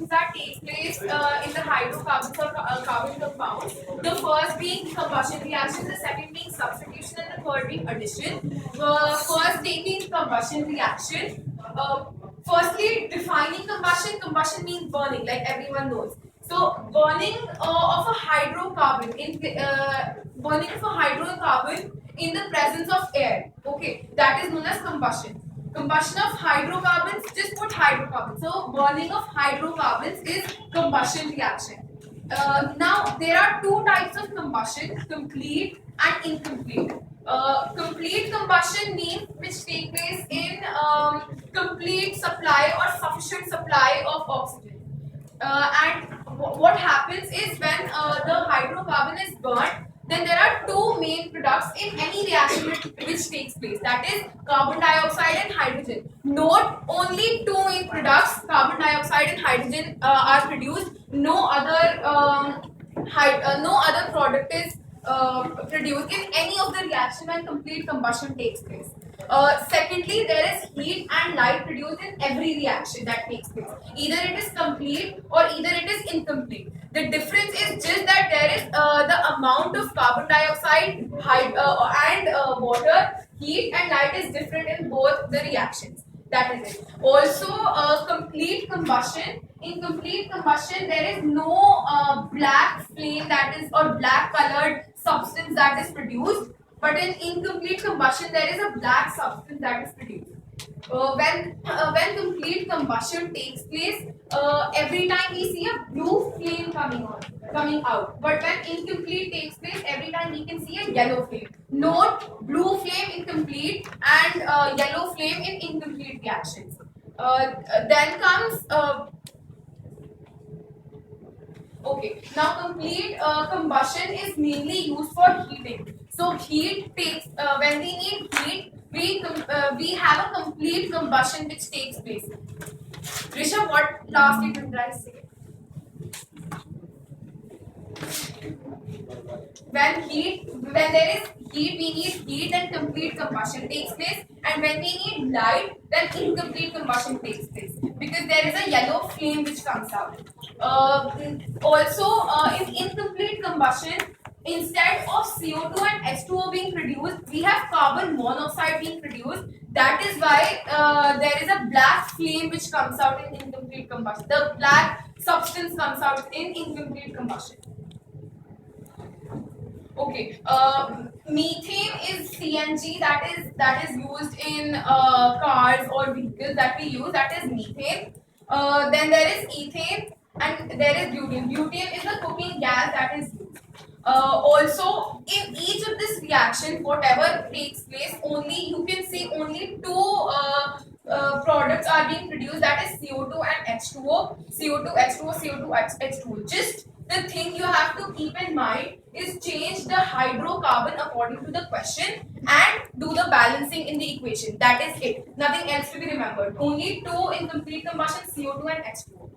reactions that take place in the hydrocarbons or carbon compounds. The first being combustion reaction, the second being substitution, and the third being addition. First taking combustion reaction. Firstly, defining combustion. Combustion means burning, like everyone knows. So burning of a hydrocarbon in the presence of air. Okay, that is known as combustion. Combustion of hydrocarbons, just put hydrocarbons. So burning of hydrocarbons is combustion reaction. Now there are two types of combustion: complete and incomplete. Complete combustion means which take place in complete supply or sufficient supply of oxygen. And what happens is when the hydrocarbon is burnt, then there are two main products in any reaction which takes place, that is carbon dioxide and hydrogen. Note, only two main products, carbon dioxide and hydrogen, are produced. No other product is produced in any of the reaction when complete combustion takes place. Secondly, there is heat and light produced in every reaction that takes place. Either it is complete or either it is incomplete. The difference is just that there is the amount of carbon dioxide and water, heat and light is different in both the reactions. That is it. Also, complete combustion. In complete combustion, there is no black flame that is or black colored substance that is produced. But in incomplete combustion, there is a black substance that is produced. When complete combustion takes place, every time we see a blue flame coming out. But when incomplete takes place, every time we can see a yellow flame. Note, blue flame in complete and yellow flame in incomplete reactions. Then comes okay. Now complete combustion is mainly used for heating. So heat takes when we need heat, we have a complete combustion which takes place. Rishabh, what last you can say? When there is heat, we need heat, then complete combustion takes place, and when we need light, then incomplete combustion takes place because there is a yellow flame which comes out. Also, in incomplete combustion, instead of CO2 and H2O being produced, we have carbon monoxide being produced. That is why there is a black flame which comes out in incomplete combustion. The black substance comes out in incomplete combustion. Okay, methane is CNG that is used in cars or vehicles that we use. That is methane. Then there is ethane and there is butane. Butane is a cooking gas that is used. Also, in each of this reaction, whatever takes place, only you can see only two products are being produced. That is CO2 and H2O. CO2, H2O, CO2, H2O. Just the thing you have to keep in mind is change the hydrocarbon according to the question and do the balancing in the equation. That is it. Nothing else to be remembered. Only two in complete combustion, CO2 and H2O.